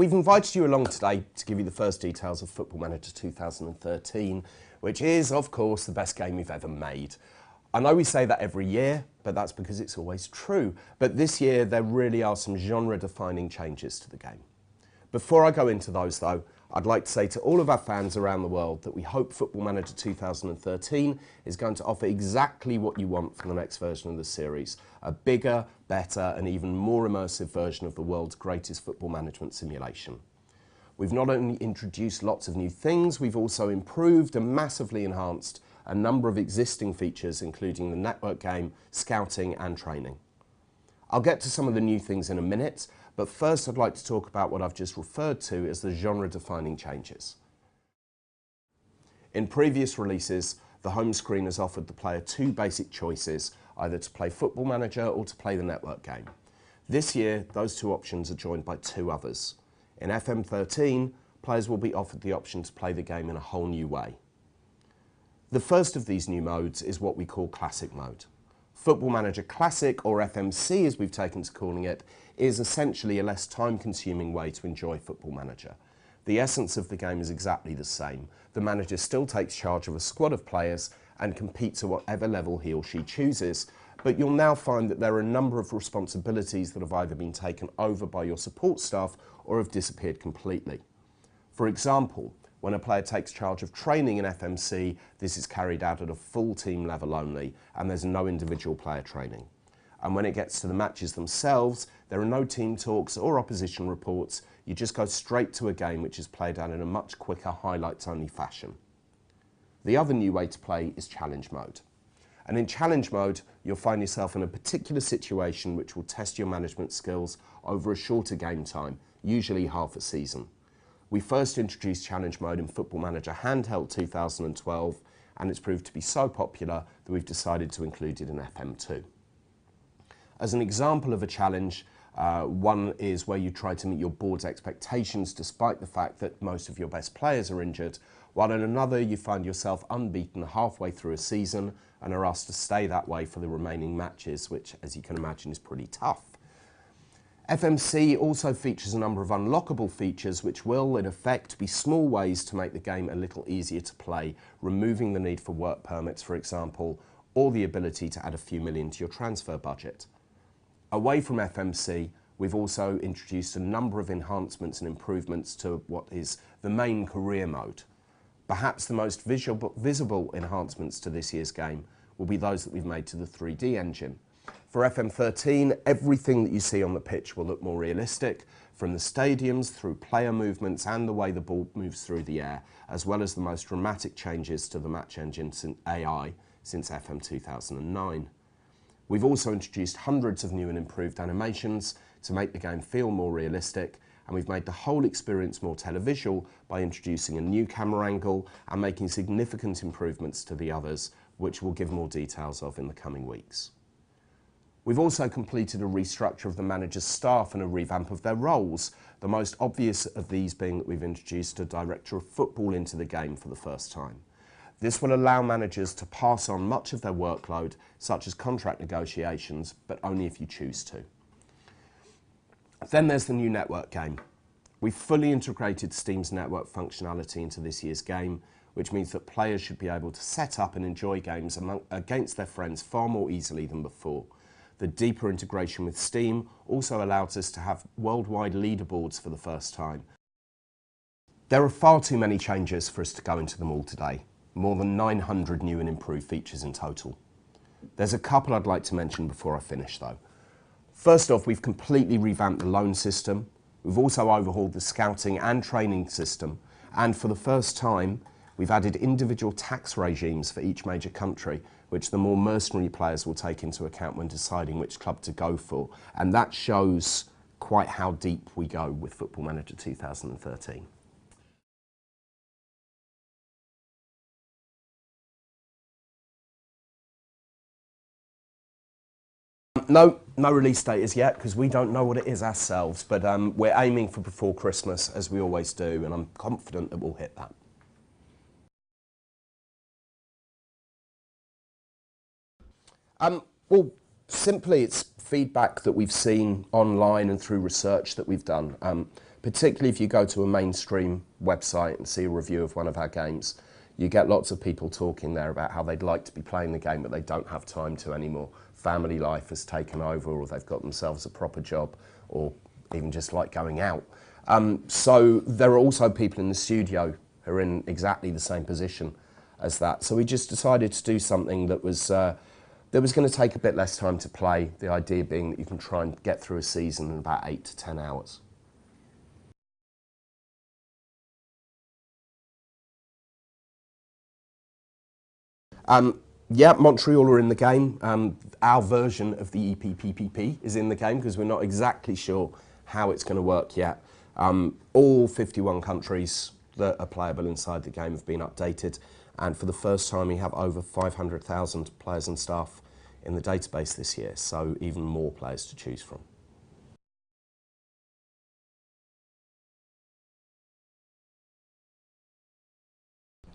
We've invited you along today to give you the first details of Football Manager 2013, which is, of course, the best game we've ever made. I know we say that every year, but that's because it's always true. But this year, there really are some genre-defining changes to the game. Before I go into those, though, I'd like to say to all of our fans around the world that we hope Football Manager 2013 is going to offer exactly what you want from the next version of the series. A bigger, better and even more immersive version of the world's greatest football management simulation. We've not only introduced lots of new things, we've also improved and massively enhanced a number of existing features, including the network game, scouting and training. I'll get to some of the new things in a minute, but first I'd like to talk about what I've just referred to as the genre-defining changes. In previous releases, the home screen has offered the player two basic choices, either to play Football Manager or to play the network game. This year, those two options are joined by two others. In FM13, players will be offered the option to play the game in a whole new way. The first of these new modes is what we call Classic Mode. Football Manager Classic, or FMC as we've taken to calling it, is essentially a less time-consuming way to enjoy Football Manager. The essence of the game is exactly the same. The manager still takes charge of a squad of players and competes at whatever level he or she chooses, but you'll now find that there are a number of responsibilities that have either been taken over by your support staff or have disappeared completely. For example, when a player takes charge of training in FMC, this is carried out at a full team level only, and there's no individual player training. And when it gets to the matches themselves, there are no team talks or opposition reports. You just go straight to a game which is played out in a much quicker, highlights-only fashion. The other new way to play is Challenge Mode. And in Challenge Mode, you'll find yourself in a particular situation which will test your management skills over a shorter game time, usually half a season. We first introduced Challenge Mode in Football Manager Handheld 2012, and it's proved to be so popular that we've decided to include it in FM2. As an example of a challenge, one is where you try to meet your board's expectations despite the fact that most of your best players are injured, while in another you find yourself unbeaten halfway through a season and are asked to stay that way for the remaining matches, which, as you can imagine, is pretty tough. FMC also features a number of unlockable features which will, in effect, be small ways to make the game a little easier to play, removing the need for work permits, for example, or the ability to add a few million to your transfer budget. Away from FMC, we've also introduced a number of enhancements and improvements to what is the main career mode. Perhaps the most visible enhancements to this year's game will be those that we've made to the 3D engine. For FM13, everything that you see on the pitch will look more realistic, from the stadiums through player movements and the way the ball moves through the air, as well as the most dramatic changes to the match engine AI since FM 2009. We've also introduced hundreds of new and improved animations to make the game feel more realistic, and we've made the whole experience more televisual by introducing a new camera angle and making significant improvements to the others, which we'll give more details of in the coming weeks. We've also completed a restructure of the manager's staff and a revamp of their roles, the most obvious of these being that we've introduced a director of football into the game for the first time. This will allow managers to pass on much of their workload, such as contract negotiations, but only if you choose to. Then there's the new network game. We've fully integrated Steam's network functionality into this year's game, which means that players should be able to set up and enjoy games against their friends far more easily than before. The deeper integration with Steam also allows us to have worldwide leaderboards for the first time. There are far too many changes for us to go into them all today. More than 900 new and improved features in total. There's a couple I'd like to mention before I finish though. First off, we've completely revamped the loan system. We've also overhauled the scouting and training system. And for the first time, we've added individual tax regimes for each major country, which the more mercenary players will take into account when deciding which club to go for. And that shows quite how deep we go with Football Manager 2013. No release date as yet, because we don't know what it is ourselves, but we're aiming for before Christmas, as we always do, and I'm confident that we'll hit that. Well, simply it's feedback that we've seen online and through research that we've done. particularly if you go to a mainstream website and see a review of one of our games, you get lots of people talking there about how they'd like to be playing the game but they don't have time to anymore. Family life has taken over, or they've got themselves a proper job, or even just like going out. So there are also people in the studio who are in exactly the same position as that. So we just decided to do something that was going to take a bit less time to play, the idea being that you can try and get through a season in about 8 to 10 hours. Yeah, Montreal are in the game. Our version of the EPPPP is in the game because we're not exactly sure how it's going to work yet. All 51 countries that are playable inside the game have been updated, and for the first time we have over 500,000 players and staff in the database this year, so even more players to choose from.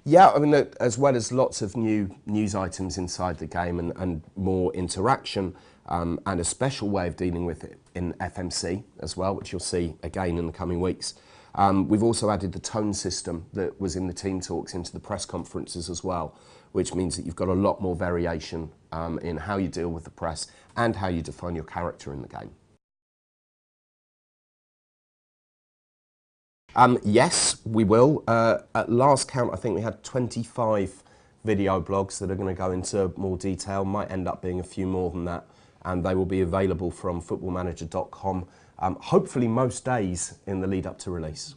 Yeah, I mean, as well as lots of new news items inside the game and more interaction, and a special way of dealing with it in FMC as well, which you'll see again in the coming weeks. We've also added the tone system that was in the team talks into the press conferences as well, which means that you've got a lot more variation in how you deal with the press and how you define your character in the game. Yes, we will. At last count, I think we had 25 video blogs that are going to go into more detail. Might end up being a few more than that, and they will be available from footballmanager.com, hopefully most days in the lead up to release.